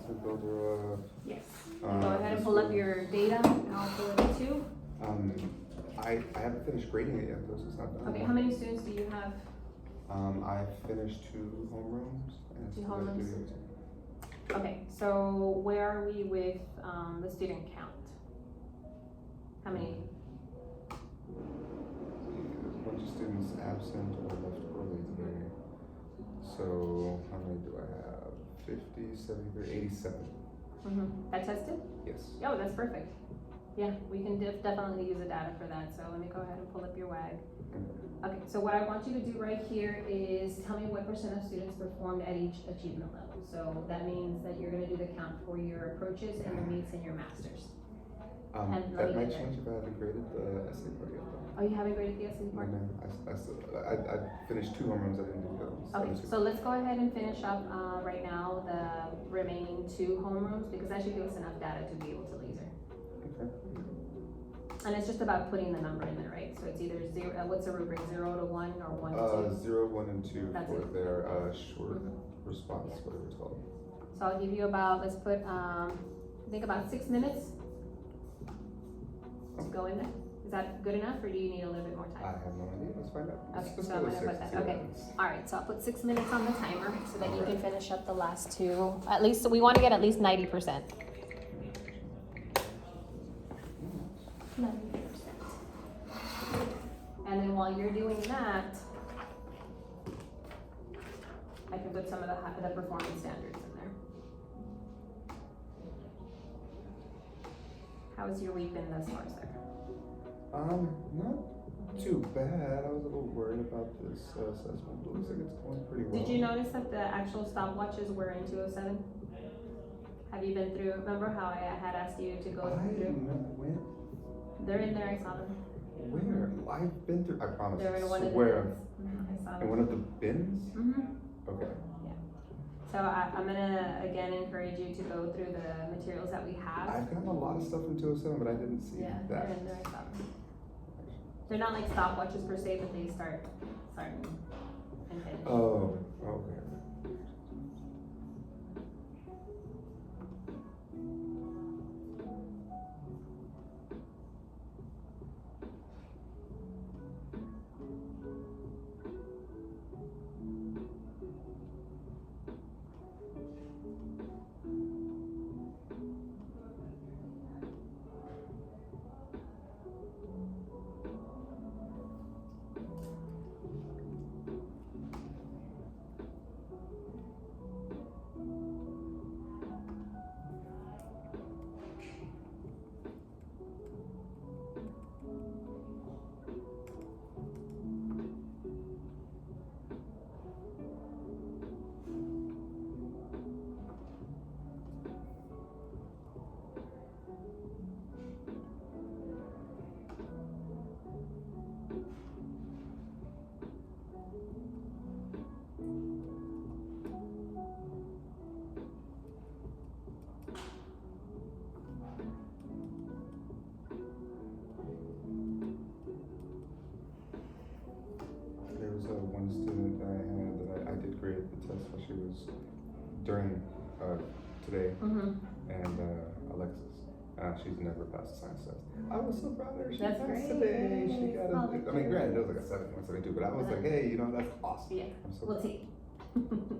to build her up. Yes. Go ahead and pull up your data, and I'll pull it up too. I haven't finished grading it yet, though, so it's not done. Okay, how many students do you have? I finished 2 homerooms and Two still have to homerooms. do- Okay, so where are we with the student count? How many? There's a bunch of students absent or left early today. So how many do I have? 50, 73, 87. That tested? Yes. Oh, that's perfect. Yeah, we can definitely use the data for that, so let me go ahead and pull up your WAG. Okay, so what I want you to do right here is tell me what % of students performed at each achievement level. So that means that you're gonna do the count for your approaches and your meets and your masters. And let That me might get there. change if I haven't graded the essay part yet, though. Oh, you haven't graded the essay part? No, I finished 2 homerooms, I didn't do the other ones. Okay, so let's go ahead and finish up, right now, the remaining 2 homerooms, because that should give us enough data to be able to laser. Okay. And it's just about putting the number in there, right? So it's either 0, what's the rubric, 0 to 1 or 1 to 2? 0, 1, and 2 That's for it. their short response, Yeah. whatever it's called. So I'll give you about, let's put, I think about 6 minutes to go in there. Is that good enough, or do you need a little bit more I time? have no idea. Let's find out. Okay, Let's so go I'm with gonna put 6. that, okay. Alright, so I'll put 6 minutes on the timer so that you can Alright. finish up the last 2. At least, we wanna get at least 90%. 90%. And then while you're doing that, I can put some of the performance standards in there. How has your week been thus far, sir? Not too bad. I was a little worried about this assessment, but it looks like it's going pretty well. Did you notice that the actual stopwatches were in 207? Have you been through, remember how I had asked you to go through? When? They're in there, I saw them. Where? I've been through. I promise. They're in one of the Where? bins. I saw In them. one of the bins? Okay. So I'm gonna again encourage you to go through the materials that we have. I've gotten a lot of stuff from 207, but I didn't see Yeah, that. they're in there, I saw them. They're not like stopwatches per se, but they start and finish. Oh, okay. There was one student that I had that I did grade the test while she was during today, and Alexis. She's never passed a science test. I was so proud of her. She That's passed great. today. She got Oh, I mean, granted, it was like a 7.72, but I was like, hey, you know, that's awesome. Yeah, I'm so we'll proud. see.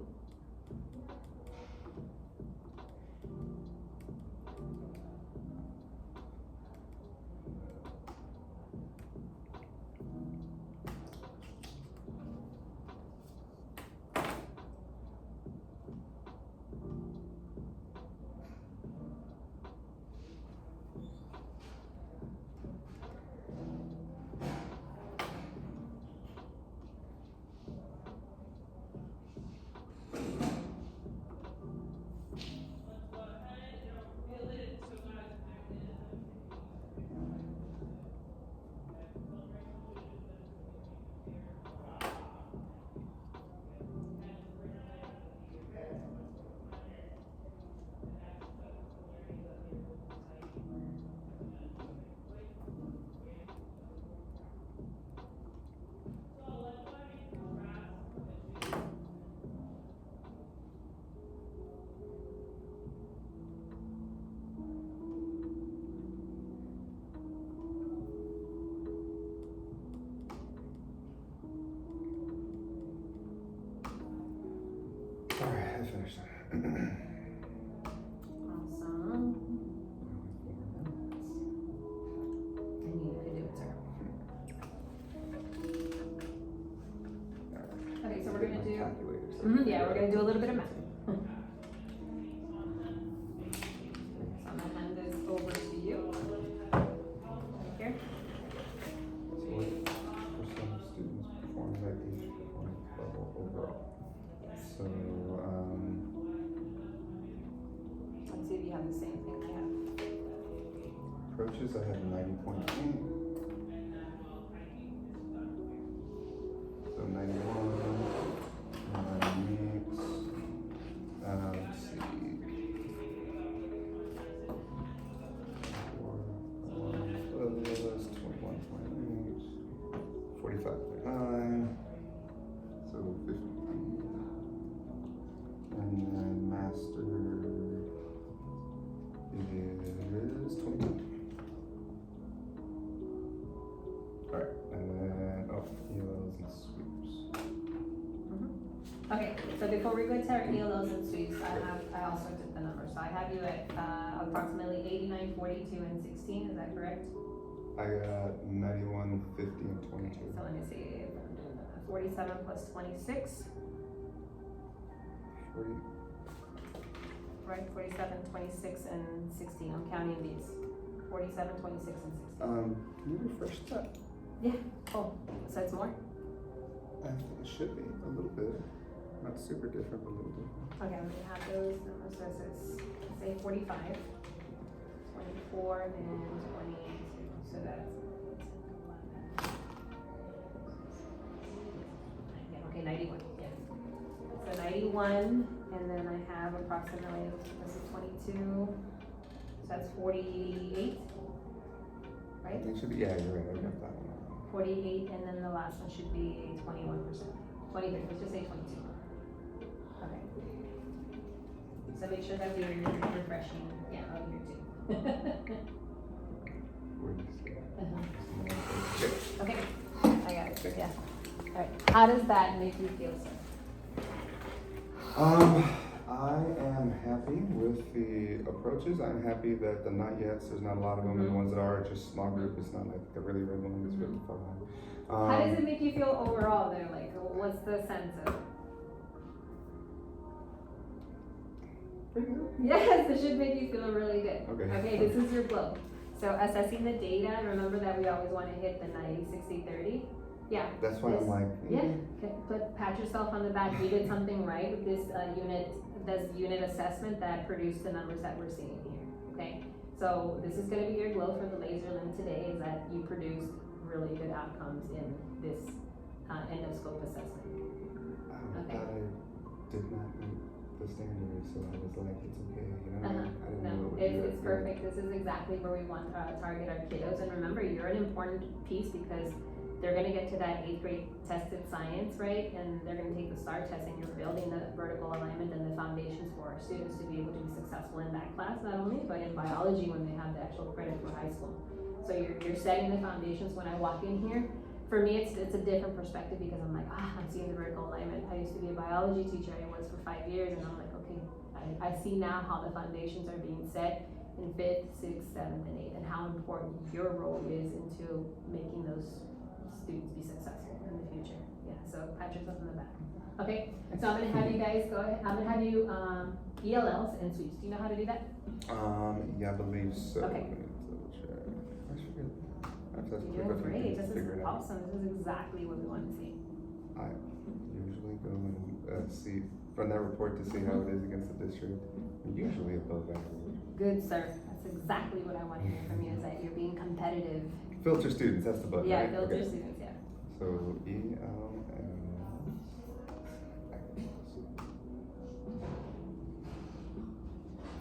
Awesome. And you could do it, sir. Okay, so we're gonna do. Yeah, we're gonna do a little bit of math. So I'm gonna hand this over to you. Right here. So what percent of students perform at each performance level overall? So, Let's see if you have the same thing I have. approaches, I have 90.8. So 91. Mix. Let's see. 4 plus 21.8. 45.9. So 50. And then master is 22. Alright, and then, ELLs and sweeps. Okay, so before we go to our ELOs and sweeps, I also took the numbers. So I have you at approximately 89, 42, and 16, is that correct? I got 91, 50, and 22. So let me see, if I'm doing that. 47 plus 26, 40. right? 47, 26, and 16. I'm counting these. 47, 26, and 16. Can you refresh that? Oh, so it's more? I think it should be a little bit. Not super different, but a little different. Okay, I'm gonna have those numbers. So it's, say 45, 24, and 22. So that's. Yeah, okay, 91. Yeah. So 91, and then I have approximately, this is 22. So that's 48, I right? think it should be, yeah, you're right, I got that one. 48, and then the last one should be 21%. 23, let's just say 22. Okay. So make sure that we're refreshing, yeah, oh, here too. Where do you see it? Okay, I got it, yeah. Alright, how does that make you feel, sir? I am happy with the approaches. I'm happy that the not yets, there's not a lot of them, and the ones that are just small group. It's not like the really red one that's really far behind. How does it make you feel overall there? Like, what's the sense of? Pretty good. Yes, it should make you feel really good. Okay. Okay, this is your glow. So assessing the data, remember that we always want to hit the 90, 60, 30? Yeah. That's why I'm like, Yeah, okay, but pat yourself on the back. You did something right with this unit assessment that produced the numbers that we're seeing here, okay? So this is gonna be your glow for the laser limb today, is that you produced really good outcomes in this endoscope assessment. I did not meet the standards, so I was like, it's okay, you know? I didn't know No, what would do it's that. perfect. This is exactly where we want to target our kiddos. And remember, you're an important piece because they're gonna get to that 8th grade tested science, right? And they're gonna take the STAR test, and you're building the vertical alignment and the foundations for our students to be able to be successful in that class, not only, but in biology when they have the actual credit for high school. So you're setting the foundations. When I walk in here, for me, it's a different perspective because I'm like, I'm seeing the vertical alignment. I used to be a biology teacher. I was for 5 years, and I'm like, okay, I see now how the foundations are being set in 5th, 6th, 7th, and 8th, and how important your role is into making those students be successful in the future. Yeah, so pat yourself on the back. Okay, so I'm gonna have you guys go ahead. I'm gonna have you ELLs and sweeps. Do you know how to do that? Yeah, I believe so. Okay. Let me double check. I should. You're doing great. This is awesome. This is exactly what we want to see. I usually go and see, run that report to see how it is against the district. Usually above average. Good, sir. That's exactly what I want to hear from you, is that you're being competitive. Filter students, that's the button, Yeah, right? filter Okay. students, yeah. So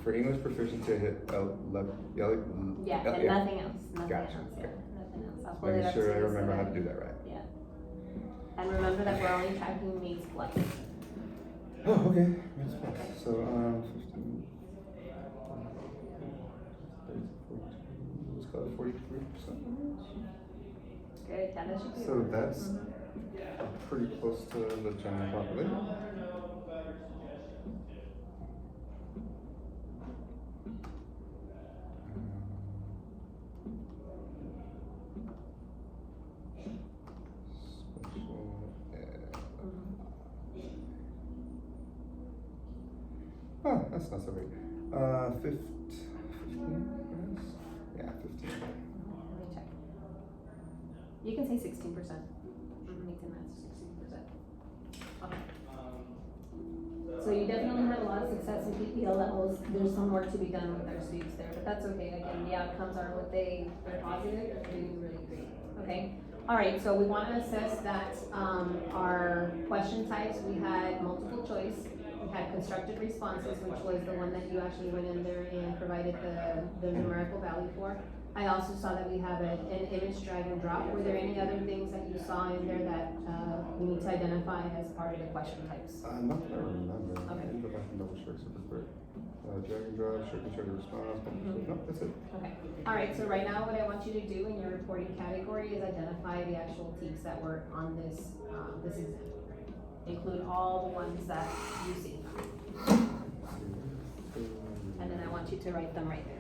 for English proficiency, I hit Yeah, and nothing else. Nothing Gotcha, else. Yeah, okay. nothing else. I'll pull it Making up sure to I you so remember how that- to do that right. Yeah. And remember that we're only tracking meets plus. Oh, okay. That's fine. So 15. Let's call it 43%. Good, yeah, that should be. So that's pretty close to the general population. that's not so big. 15, yes? Yeah, 15. Let me check. You can say 16%. Maintenance math 16%. Okay. So you definitely had a lot of success in PPL levels. There's some work to be done with our students there, but that's okay. Again, the outcomes are what they're positive, they're doing really great, okay? All right, so we want to assess that, our question types, we had multiple choice, we had constructed responses, which was the one that you actually went in there and provided the numerical value for. I also saw that we have an image drag and drop. Were there any other things that you saw in there that, we need to identify as part of the question types? Not that I remember. Okay. Let me go back and double check super quick. Drag and drop, shake the response. No, that's it. Okay, all right, so right now what I want you to do in your reporting category is identify the actual TEKS that were on this, this exam. Include all the ones that you see. And then I want you to write them right there.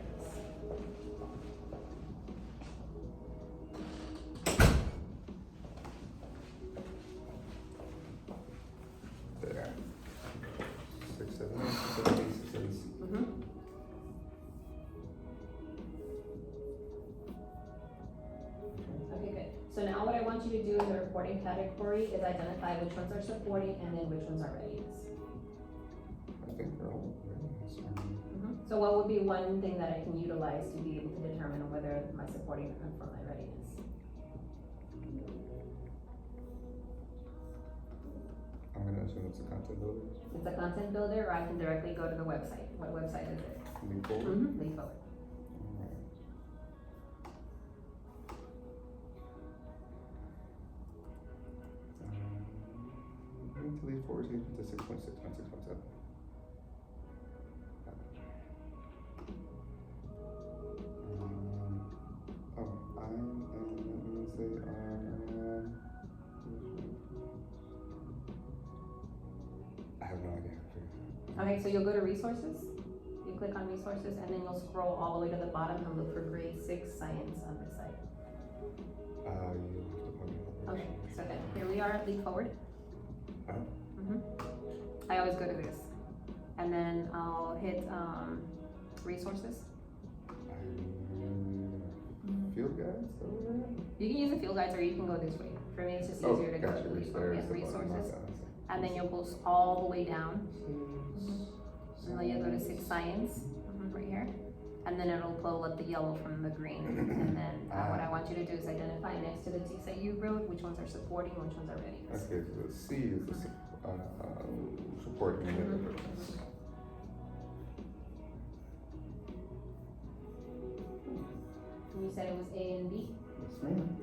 There. 6, 7, 8, 6, 7, 8, 6, 7, C. Okay, good. So now what I want you to do in the reporting category is identify which ones are supporting and then which ones are readiness. I think they're all ready. So what would be one thing that I can utilize to be able to determine whether my supporting come from my readiness? I'm gonna assume it's a content builder. It's a content builder, or I can directly go to the website. What website is it? Lean forward. Lean forward. Alright. We need to lean forward to 6.6, not 6.7. I have no idea. Okay, so you'll go to resources, you click on resources, and then you'll scroll all the way to the bottom and look for grade 6 science on this side. You have to put me on. Okay, so then here we are at Leap Forward. Huh? I always go to this. And then I'll hit resources. Field guides over there? You can use the field guides or you can go this way. For me, it's just easier to go to resources. And then you'll go all the way down. And then you'll go to 6 science, right here. And then it'll pull up the yellow from the green. And then what I want you to do is identify next to the TEKS that you wrote, which ones are supporting, which ones are readiness. Okay, so the C is the supporting the And you said it was A and B? Yes, ma'am.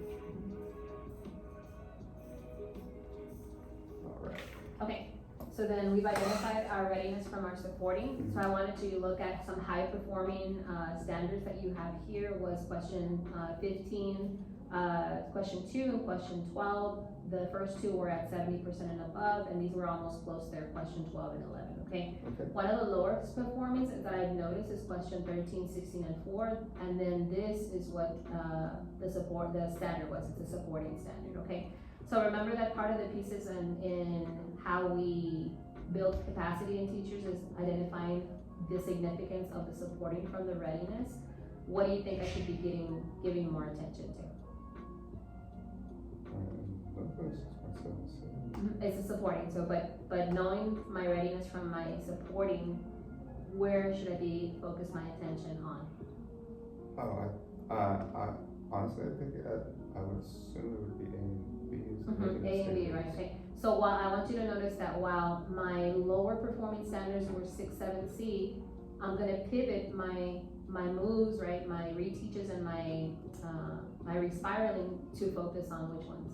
Alright. Okay, so then we've identified our readiness from our supporting. So I wanted to look at some high performing standards that you have here was question 15, question 2, and question 12. The first two were at 70% and above, and these were almost close there, question 12 and 11, okay? One of the lowest performances that I've noticed is question 13, 16, and 4, and then this is what the standard was, it's a supporting standard, okay? So remember that part of the pieces in how we build capacity in teachers is identifying the significance of the supporting from the readiness. What do you think I should be giving more attention to? It's a supporting, so but knowing my readiness from my supporting, where should I be focus my attention on? I honestly I think I would assume it would be A and B. A and B, right? Okay. So while I want you to notice that while my lower performing standards were 6, 7, C, I'm gonna pivot my moves, right? My reteaches and my respiraling to focus on which ones?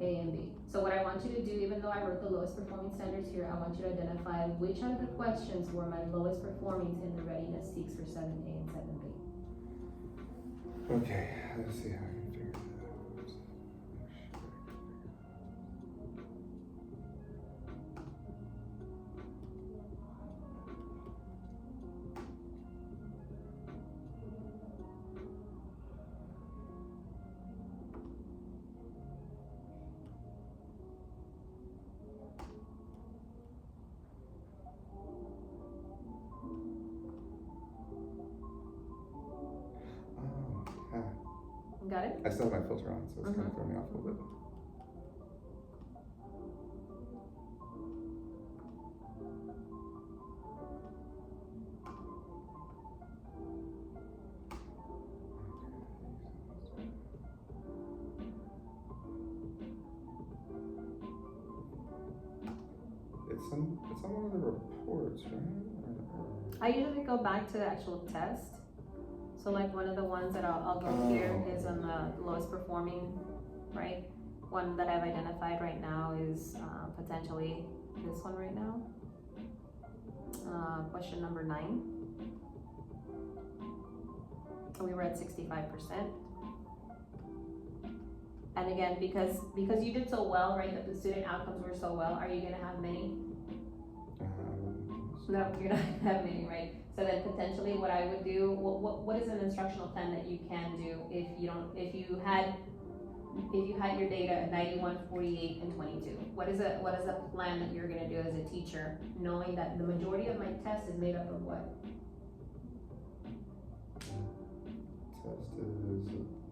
A and B. So what I want you to do, even though I wrote the lowest performing standards here, I want you to identify which of the questions were my lowest performing in the readiness TEKS for 7A and 7B. Okay, let's see how I can figure that out. Got it? I still have my filter on, so it's kind of throwing me off a little bit. It's on one of the reports, right? I usually go back to the actual test. So like one of the ones that I'll go here is on the lowest performing, right? One that I've identified right now is potentially this one right now. Question number 9. We were at 65%. And again, because you did so well, right, that the student outcomes were so well, are you gonna have many? No, you're not gonna have many, right? So then potentially what I would do, what is an instructional plan that you can do if you had your data at 91, 48, and 22? What is a plan that you're gonna do as a teacher, knowing that the majority of my test is made up of what? Test is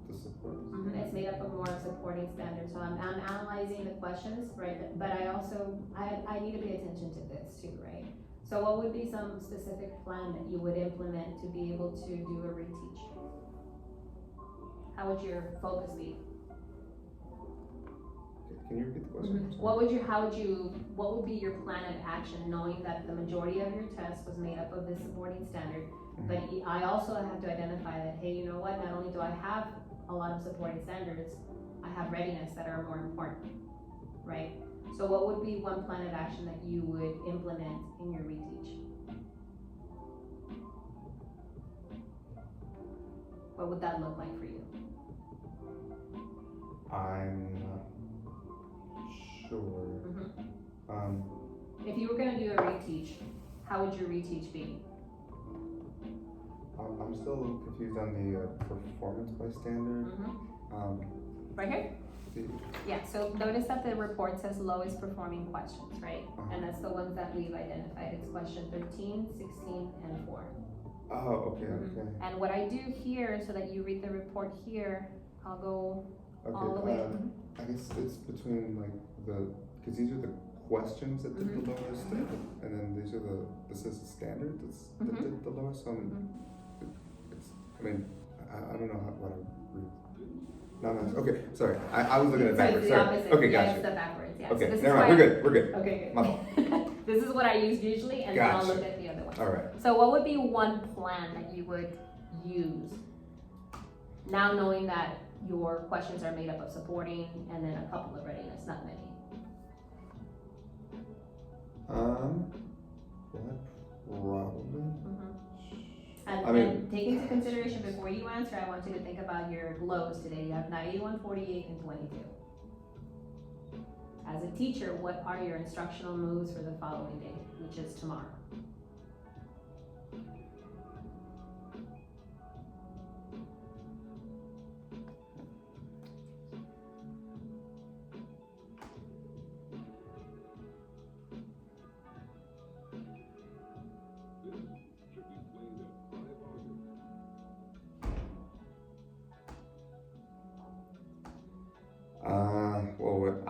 the support. It's made up of more supporting standards. So I'm analyzing the questions, right? But I also, I need to pay attention to this too, right? So what would be some specific plan that you would implement to be able to do a reteach? How would your focus be? Can you repeat the question? What would be your plan of action, knowing that the majority of your test was made up of this supporting standard, but I also have to identify that, hey, you know what, not only do I have a lot of supporting standards, I have readiness that are more important, right? So what would be one plan of action that you would implement in your reteach? What would that look like for you? I'm not sure. If you were gonna do a reteach, how would your reteach be? I'm still a little confused on the performance by standard. Right here? Yeah, so notice that the report says lowest performing questions, right? And that's the ones that we've identified. It's question 13, 16, and 4. Oh, okay, okay. And what I do here, so that you read the report here, I'll go all the way. I guess it's between like because these are the questions that did the lowest, and then this is the standard that did the lowest. So I don't know what I read. No, okay, sorry. I was looking at it backwards. So it's the sorry. opposite. Okay, yeah, gotcha. It's the backwards. Yeah. Okay, so never mind. We're good. Okay, good. My fault. This is what I use usually, and then I'll Gotcha. look at the other one. All right. So what would be one plan that you would use? Now knowing that your questions are made up of supporting and then a couple of readiness, not many. Probably. And take into consideration before you answer, I want you to think about your lows today. You have 91, 48, and 22. As a teacher, what are your instructional moves for the following day, which is tomorrow? Well, what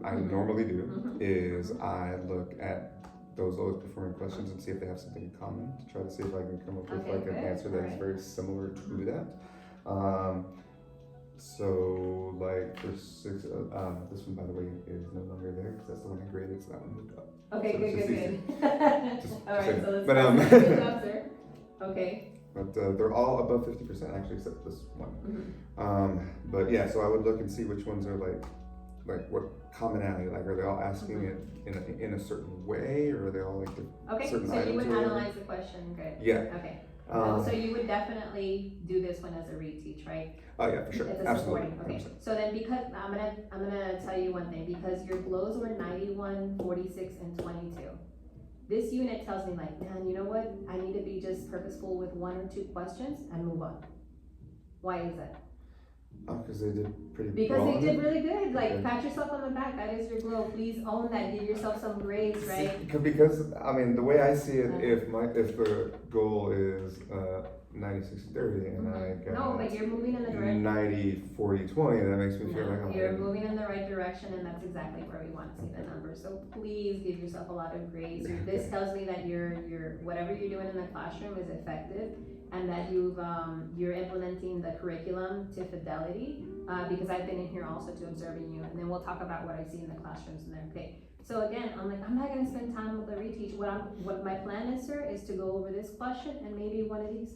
I normally do is I look at those lowest performing questions and see if they have something in common, to try to see if I can come up with like an answer that is very similar to that. So like for 6, this one by the way is no longer there because that's the one I graded, so that one moved up. Okay, So good. All right, so let's but, good job, sir. Okay. But they're all above 50% actually, except this one. But yeah, so I would look and see which ones are like what commonality, like are they all asking it in a certain way, or are they all like certain so items? You would or analyze the question, good. Yeah. Okay. So you would definitely do this one as a reteach, right? Oh yeah, for sure. It's a Absolutely. supporting. Okay. So then, because I'm gonna tell you one thing, because your glows were 91, 46, and 22. This unit tells me like, man, you know what? I need to be just purposeful with 1 or 2 questions and move on. Why is that? Because they did pretty Because well. they did really good. Like, Okay. pat yourself on the back. That is your glow. Please own that. Give yourself some grades, right? Because I mean, the way I see it, if the goal is 90-60-30, and I got No, but you're moving in the direction. 90-40-20. That makes me feel like I'm You're moving in the right direction, and that's exactly where we want to see the numbers. So please give yourself a lot of grace. This tells me that you're whatever you're doing in the classroom is effective, and that you're implementing the curriculum to fidelity. Because I've been in here also to observing you, and then we'll talk about what I see in the classrooms in there. Okay. So again, I'm not gonna spend time with the reteach. What my plan is, sir, is to go over this question and maybe one of these,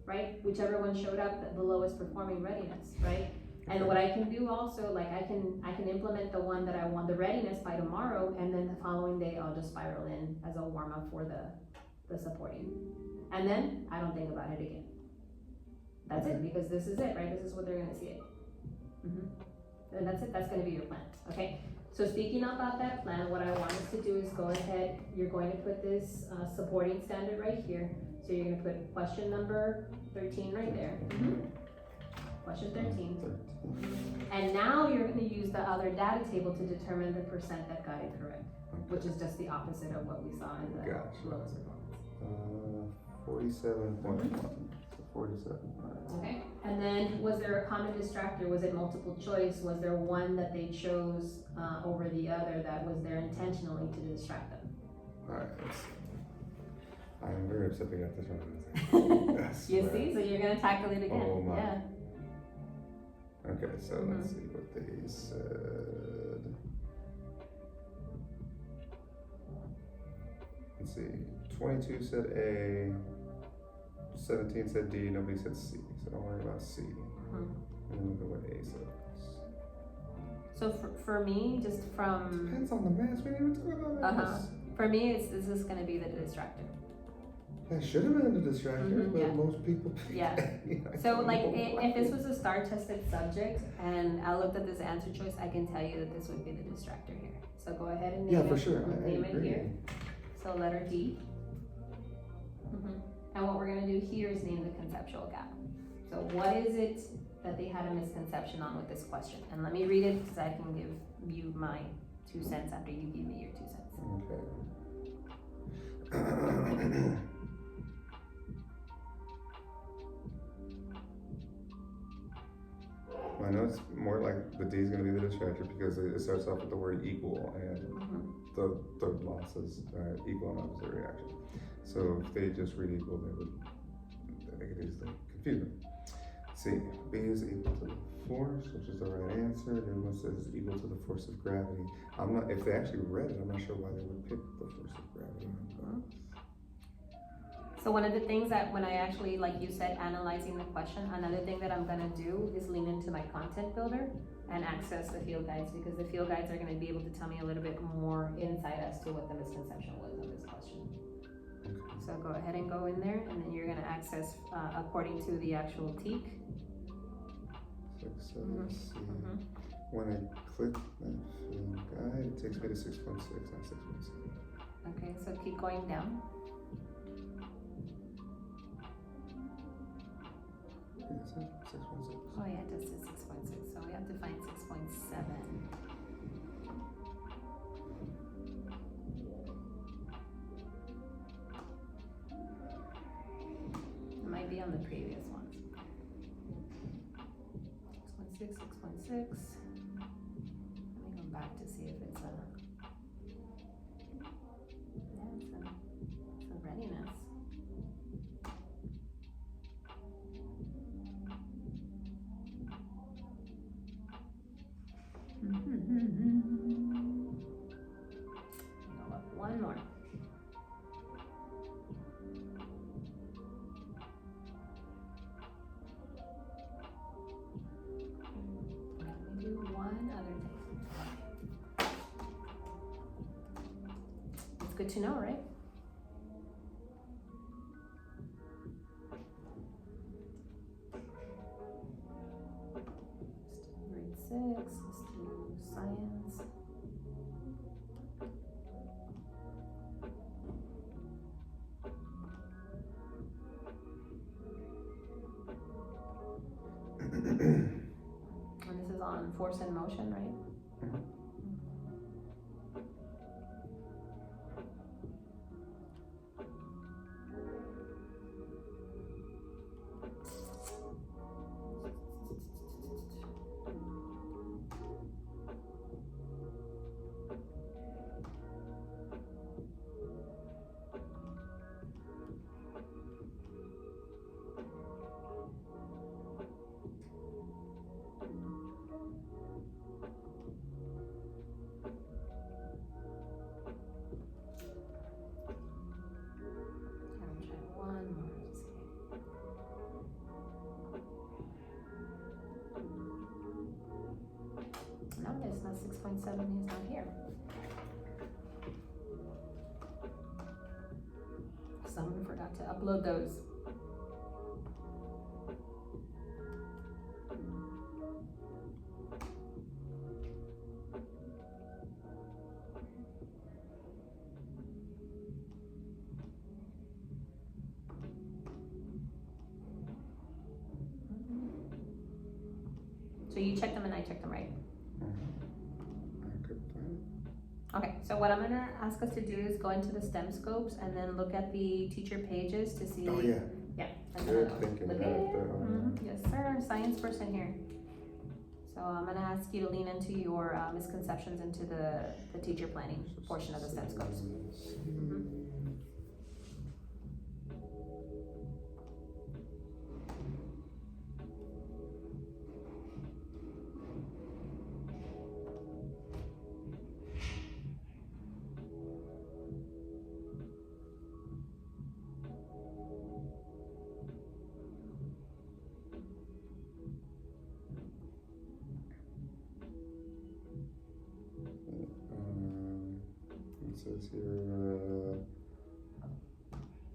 right? Whichever one showed up, the lowest performing readiness, right? And what I can do also, like I can implement the one that I want, the readiness by tomorrow, and then the following day I'll just spiral in as a warm up for the supporting. And then I don't think about it again. That's it, because this is it, right? This is what they're gonna see it. And that's it, that's gonna be your plan, okay? So speaking about that plan, what I want us to do is go ahead, you're going to put this supporting standard right here. So you're gonna put question number 13 right there. Question 13. And now you're gonna use the other data table to determine the percent that got it correct, which is just the opposite of what we saw in the lowest performance. 47.1. So 47. Okay, and then was there a common distractor? Was it multiple choice? Was there one that they chose over the other that was there intentionally to distract them? Alright, let's see. I am very upset they got this wrong. Yes, You see, so you're gonna tackle it again. Oh my. Yeah. Okay, so let's see what they said. Let's see. 22 said A. 17 said D. Nobody said C. So don't worry about C. And then look at what A says. So for me, just from Depends on the math. We didn't even talk about math. for me, this is gonna be the distractor. That should have been the distractor, but yeah. most people. Yeah. So like, if this was a STAR tested subject, and I looked at this answer choice, I can tell you that this would be the distractor here. So go ahead and name it. For sure. Name it here. So letter D. And what we're gonna do here is name the conceptual gap. So what is it that they had a misconception on with this question? And let me read it, because I can give you my 2 cents after you give me your 2 cents. Okay. I know it's more like the D is going to be the distractor because it starts off with the word equal, and the loss is equal and opposite reaction. So if they just read equal, they could easily confuse them. C, B is equal to the force, which is the right answer. The other one says equal to the force of gravity. I'm not, if they actually read it, I'm not sure why they would pick the force of gravity. So one of the things that when I actually, like you said, analyzing the question, another thing that I'm gonna do is lean into my content builder and access the field guides, because the field guides are gonna be able to tell me a little bit more insight as to what the misconception was of this question. So go ahead and go in there, and then you're gonna access according to the actual TEAC. So let's see. When I click that field guide, it takes me to 6.6, not 6.7. Okay, so keep going down. Is it 6.6? Oh yeah, it does say 6.6, so we have to find 6.7. It might be on the previous ones. 6.6, 6.6. Let me go back to see if it's a, yeah, it's a readiness. Go up one more. Let me do one other thing. It's good to know, right? Grade 6, let's do science. And this is on force and motion, right? have to upload those. So you checked them and I checked them, right? I could find it. Okay, so what I'm gonna ask us to do is go into the STEM scopes and then look at the teacher pages to see. Oh, yeah. Yeah. Good thinking. Look Right at it. there. Yes, sir, science person here. So I'm gonna ask you to lean into your misconceptions into the teacher planning portion of the STEM scopes. It says here,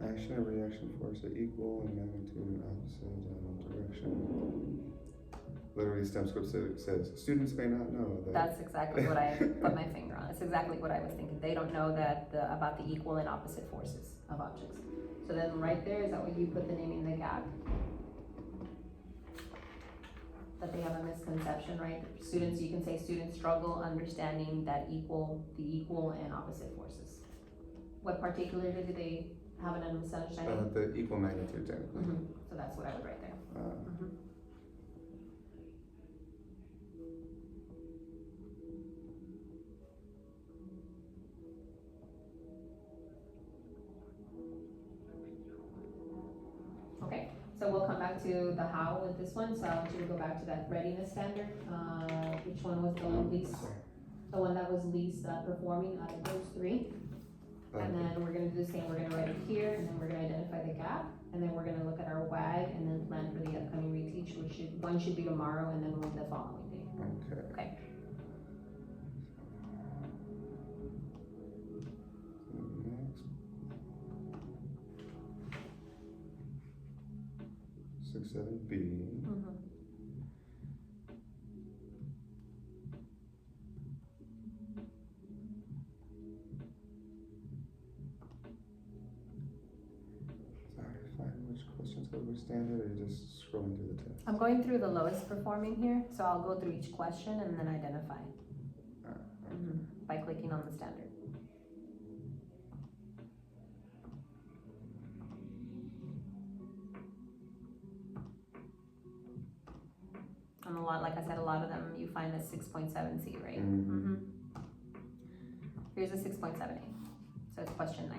action and reaction force are equal in magnitude and opposite direction. Literally, STEM scope says students may not know that. That's exactly what I put my finger on. It's exactly what I was thinking. They don't know that about the equal and opposite forces of objects. So then right there, is that what you put the naming the gap? That they have a misconception, right? Students, you can say students struggle understanding that the equal and opposite forces. What particularly do they have an misunderstanding? The equal magnitude, technically. So that's what I would write there. Okay, so we'll come back to the how with this one. So I want you to go back to that readiness standard. Which one was the one that was least performing out of those three? And then we're gonna do the same, we're gonna write it here, and then we're gonna identify the gap, and then we're gonna look at our WAG, and then plan for the upcoming reteach, one should be tomorrow, and then one the following day. Okay. Next. 6-7B. Questions over standard, or are you just scrolling through the test? I'm going through the lowest performing here, so I'll go through each question and then identify by clicking on the standard. And a lot, like I said, a lot of them you find as 6.7C, right? Here's a 6.78, so it's question 9.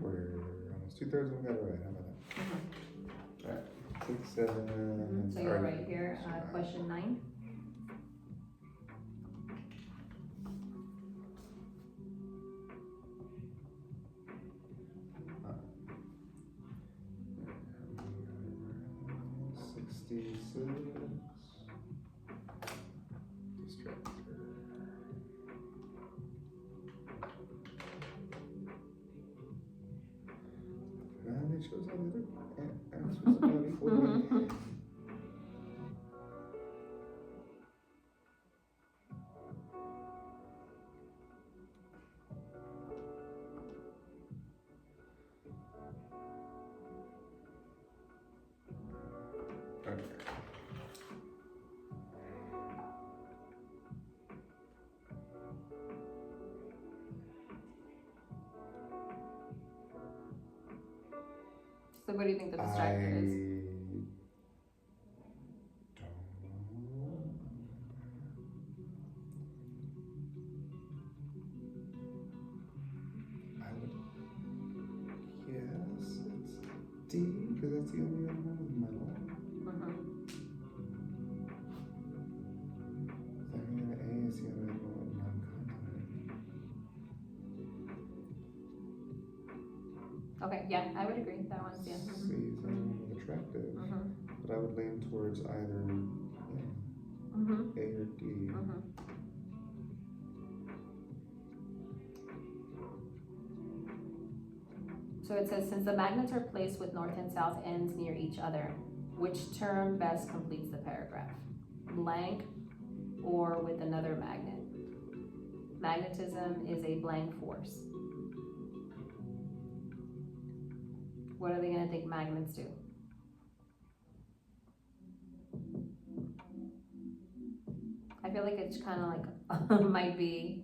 We're almost 2/3 of them got it right. How about that? Alright, 6, 7. So you're right here, question 9. It shows all the other answers about equal. So what do you think the distractor is? I would guess it's D, because that's the only other one with metal. I mean, A is the only other one with non-contact. Okay, yeah, I would agree. That one's yeah. C is the only one with attractive. But I would lean towards either A or D. So it says, since the magnets are placed with north and south ends near each other, which term best completes the paragraph? Blank or with another magnet? Magnetism is a blank force. What are they gonna think magnets do? I feel like it's kind of like, might be,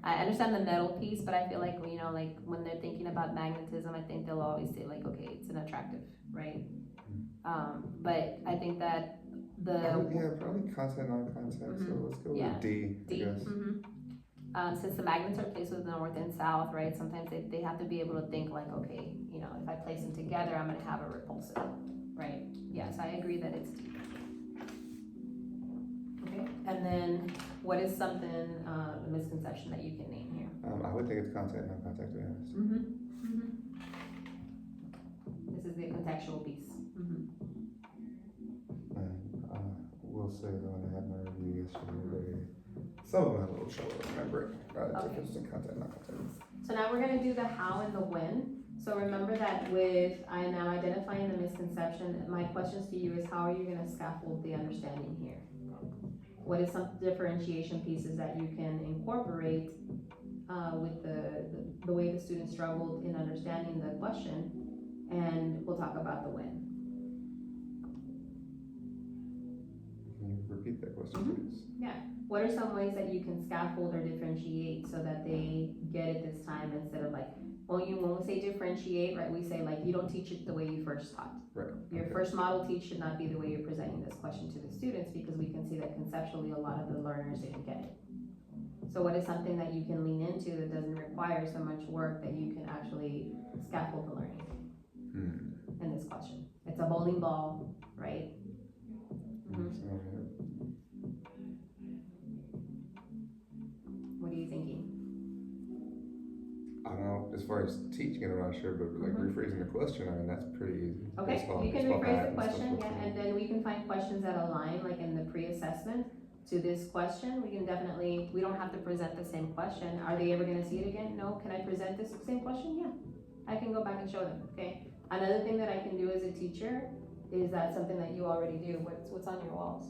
I understand the metal piece, but I feel like, you know, like when they're thinking about magnetism, I think they'll always say like, okay, it's an attractive, right? But I think that probably content, non-content, so let's go Yeah. with D, I guess. Since the magnets are placed with north and south, right, sometimes they have to be able to think like, okay, you know, if I place them together, I'm gonna have a repulsive, right? Yes, I agree that it's D. Okay, and then what is something, a misconception that you can name here? I would think it's content, non-contact, to be honest. This is the contextual piece. And we'll say that when I had my review yesterday, some of them had a little trouble remembering difference in content, non-content. So now we're gonna do the how and the when. So remember that with, I am now identifying the misconception, my questions to you is how are you gonna scaffold the understanding here? What is some differentiation pieces that you can incorporate with the way the student struggled in understanding the question, and we'll talk about the when. Can you repeat that question, please? Yeah. What are some ways that you can scaffold or differentiate so that they get it this time instead of like, when we say differentiate, right, we say like, you don't teach it the way you first taught. Right. Your first model teach should not be the way you're presenting this question to the students, because we can see that conceptually a lot of the learners didn't get it. So what is something that you can lean into that doesn't require so much work that you can actually scaffold the learning in this question? It's a bowling ball, right? What are you thinking? I don't know, as far as teaching it, I'm not sure, but like rephrasing the question, I mean, that's pretty easy. Okay, you can rephrase the question, yeah, and then we can find questions that align, like in the pre-assessment to this question. We can definitely, we don't have to present the same question. Are they ever gonna see it again? No. Can I present this same question? Yeah. I can go back and show them, okay? Another thing that I can do as a teacher, is that something that you already do? What's on your walls?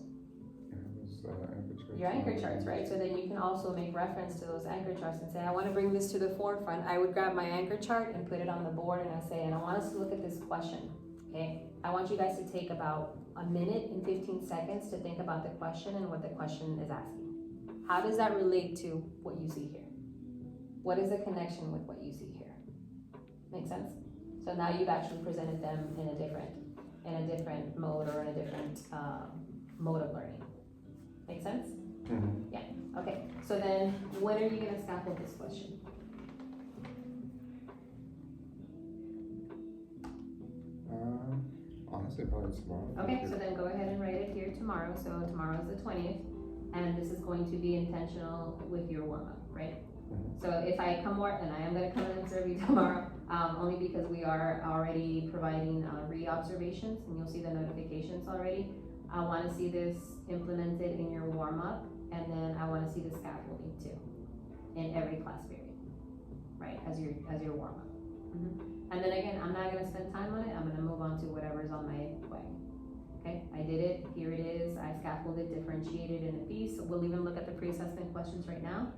Anchor charts. Your anchor charts, right? So then you can also make reference to those anchor charts and say, I want to bring this to the forefront. I would grab my anchor chart and put it on the board, and I say, and I want us to look at this question, okay? I want you guys to take about a minute and 15 seconds to think about the question and what the question is asking. How does that relate to what you see here? What is the connection with what you see here? Make sense? So now you've actually presented them in a different mode, or in a different mode of learning. Make sense? Yeah, okay. So then, when are you gonna scaffold this question? Honestly, probably tomorrow. Okay, so then go ahead and write it here tomorrow. So tomorrow is the 20th, and this is going to be intentional with your warm-up, right? So if I come more, and I am gonna come and observe you tomorrow, only because we are already providing re-observations, and you'll see the notifications already. I wanna see this implemented in your warm-up, and then I wanna see the scaffolding too, in every class period, right, as your warm-up. And then again, I'm not gonna spend time on it, I'm gonna move on to whatever's on my way. Okay, I did it, here it is, I scaffolded, differentiated in a piece. We'll even look at the pre-assessment questions right now,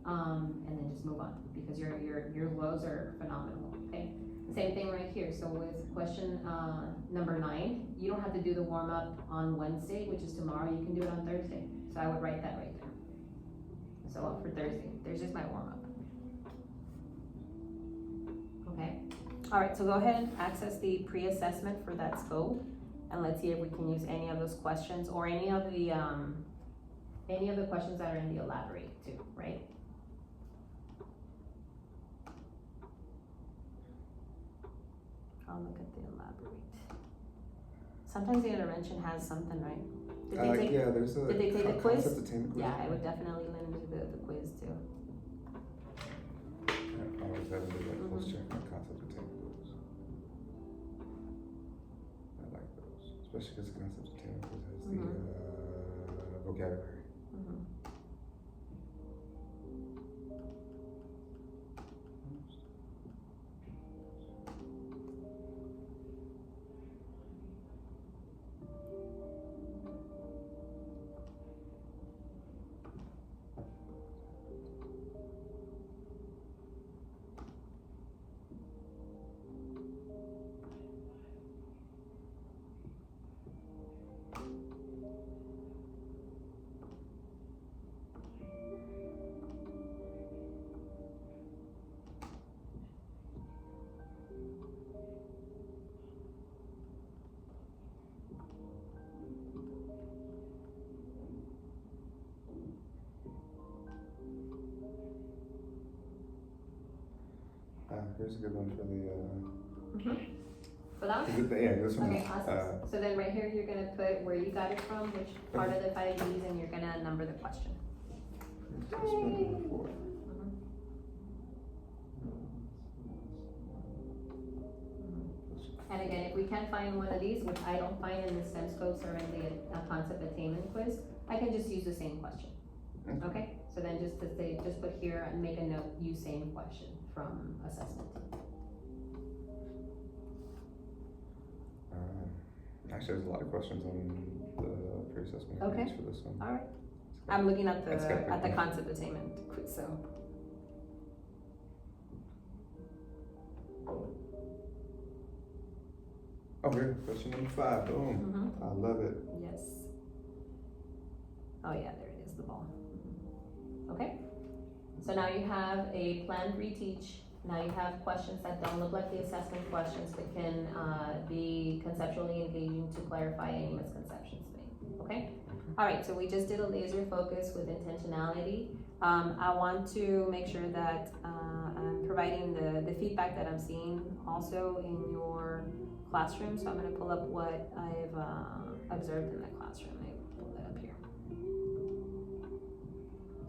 and then just move on, because your lows are phenomenal, okay? Same thing right here. So with question number 9, you don't have to do the warm-up on Wednesday, which is tomorrow, you can do it on Thursday. So I would write that right there. So for Thursday, there's just my warm-up. Okay, all right, so go ahead and access the pre-assessment for that scope, and let's see if we can use any of those questions, or any of the questions that are in the elaborate too, right? I'll look at the elaborate. Sometimes the intervention has something, right? Did they take the quiz? Yeah, I would definitely lean into the quiz too. I always have to do like post check on concept attainment quiz. I like those, especially because concept attainment quiz has the vocabulary. here's a good one for the, For that? is it the, yeah, this one. Okay, awesome. So then right here, you're gonna put where you got it from, which part of the 5 E's, and you're gonna number the question. Assessment number 4. And again, if we can't find one of these, which I don't find in the STEM scopes or in the concept attainment quiz, I can just use the same question. Okay? So then just to say, just put here and make a note, use same question from assessment. Actually, there's a lot of questions on the pre-assessment Okay. quiz for this one. All right. I'm looking at That's good. the concept attainment quiz, so. Oh, here, question number 5, boom. I love it. Yes. Oh yeah, there it is, the ball. Okay. So now you have a planned reteach. Now you have questions that don't look like the assessment questions, but can be conceptually engaging to clarify any misconceptions made. Okay? All right, so we just did a laser focus with intentionality. I want to make sure that I'm providing the feedback that I'm seeing also in your classroom. So I'm going to pull up what I've observed in the classroom. Let me pull that up here.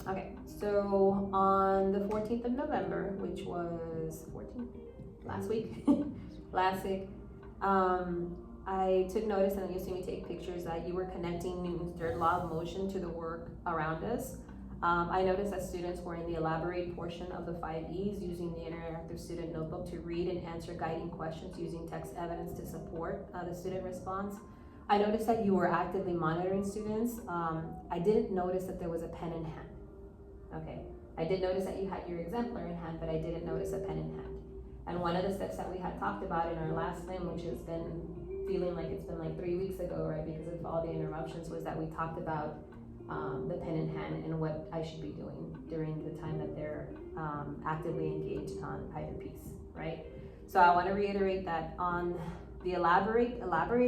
Okay, so on the 14th of November, which was 14th? Last week, I took notice, and you see me take pictures, that you were connecting Newton's third law of motion to the work around us. I noticed that students were in the elaborate portion of the 5 E's, using the interactive student notebook to read and answer guiding questions using text evidence to support the student response. I noticed that you were actively monitoring students. I didn't notice that there was a pen in hand. Okay, I did notice that you had your exemplar in hand, but I didn't notice a pen in hand. And one of the steps that we had talked about in our last film, which has been feeling like it's been like 3 weeks ago, right, because of all the interruptions, was that we talked about the pen in hand and what I should be doing during the time that they're actively engaged on either piece, right? So I want to reiterate that on the elaborate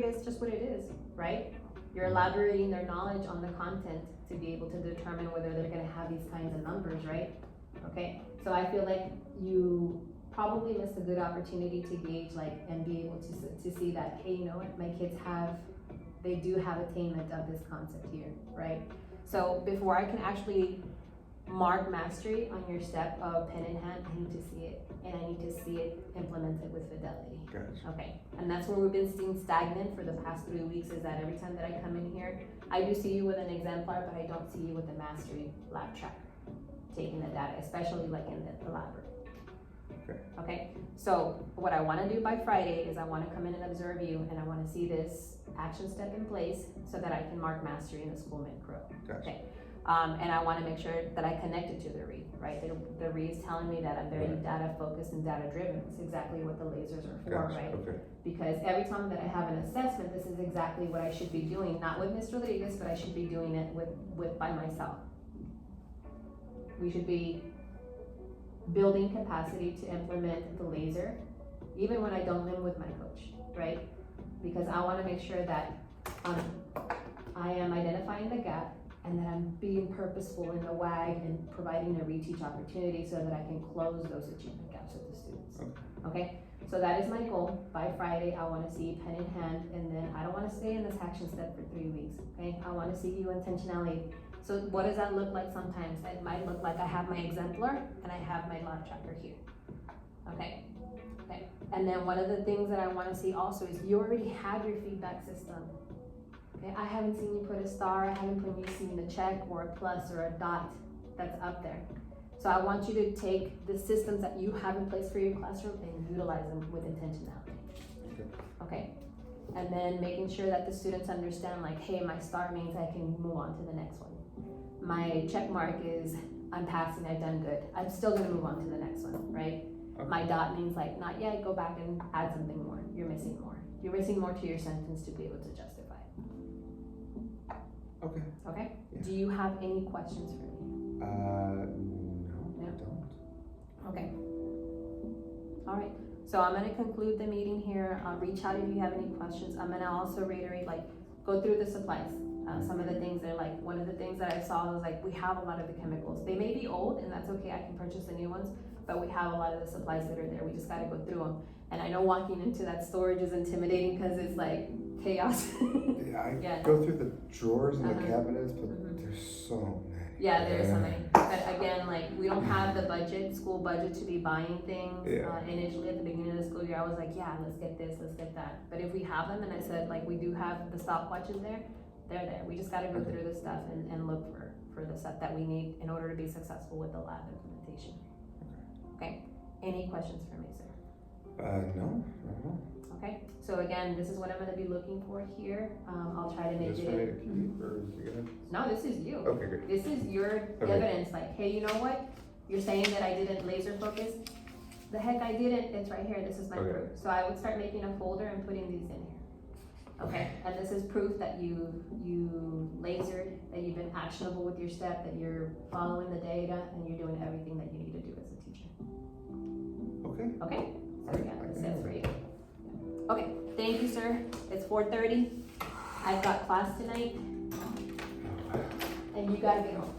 is just what it is, right? You're elaborating their knowledge on the content to be able to determine whether they're going to have these kinds of numbers, right? Okay, so I feel like you probably missed a good opportunity to gauge, like, and be able to see that, hey, you know what, my kids they do have attainment of this concept here, right? So before I can actually mark mastery on your step of pen in hand, I need to see it, and I need to see it implemented with fidelity. Gotcha. Okay, and that's where we've been staying stagnant for the past 3 weeks, is that every time that I come in here, I do see you with an exemplar, but I don't see you with the mastery lab tracker, taking the data, especially like in the elaborate. Okay, so what I want to do by Friday is I want to come in and observe you, and I want to see this action step in place so that I can mark mastery in the school mid pro. Gotcha. Okay. And I want to make sure that I connect it to the read, right? The read is telling me that I'm very data focused and data driven. It's exactly what the lasers are for, Gotcha. right? Okay. Because every time that I have an assessment, this is exactly what I should be doing, not with Mr. Rodriguez, but I should be doing it with by myself. We should be building capacity to implement the laser, even when I don't limb with my coach, right? Because I want to make sure that I am identifying the gap, and that I'm being purposeful in the WAG and providing a reteach opportunity so that I can close those achievement gaps with the students. Okay? So that is my goal. By Friday, I want to see pen in hand, and then I don't want to stay in this action step for 3 weeks. Okay? I want to see you intentionality. So what does that look like sometimes? It might look like I have my exemplar and I have my lab tracker here. Okay? Okay. And then one of the things that I want to see also is you already have your feedback system. Okay? I haven't seen you put a star, I haven't seen a check or a plus or a dot that's up there. So I want you to take the systems that you have in place for your classroom and utilize them with intentionality. Okay? And then making sure that the students understand, like, hey, my star means I can move on to the next one. My check mark is I'm passing, I've done good. I'm still gonna move on to the next one, right? Okay. My dot means like, not yet, go back and add something more. You're missing more. You're missing more to your sentence to be able to justify it. Okay. Okay? Yeah. Do you have any questions for me? No, I don't. Okay. All right. So I'm gonna conclude the meeting here. Reach out if you have any questions. I'm gonna also reiterate, like, go through the supplies. Some of the things that are like, one of the things that I saw was like, we have a lot of the chemicals. They may be old, and that's okay, I can purchase the new ones, but we have a lot of the supplies that are there, we just gotta go through them. And I know walking into that storage is intimidating, cause it's like chaos. Yeah, I Yeah. go through the drawers and the Uh-huh. cabinets, but Mhm. there's so many. Yeah, there's so many, but again, like, we don't have the budget, school budget to be buying things. Yeah. Initially, at the beginning of the school year, I was like, yeah, let's get this, let's get that. But if we have them, and I said, like, we do have the stopwatches there, they're there. We just gotta go through the stuff and look for the stuff that we need in order to be successful with the lab implementation. Okay, any questions for me, sir? No, not at all. Okay, so again, this is what I'm gonna be looking for here. I'll try to make Just it. for me to keep, or is it gonna? No, this is you. Okay, good. This is your Okay. evidence, like, hey, you know what? You're saying that I didn't laser focus. The heck I didn't, it's right here, this is my Okay. proof. So I would start making a folder and putting these in here. Okay, and this is proof that you lasered, that you've been actionable with your step, that you're following the data, and you're doing everything that you need to do as a teacher. Okay. Okay, so Alright, yeah, I this can is do for it. you. Okay, thank you, sir. It's 4:30. I've got class tonight, and you gotta get home.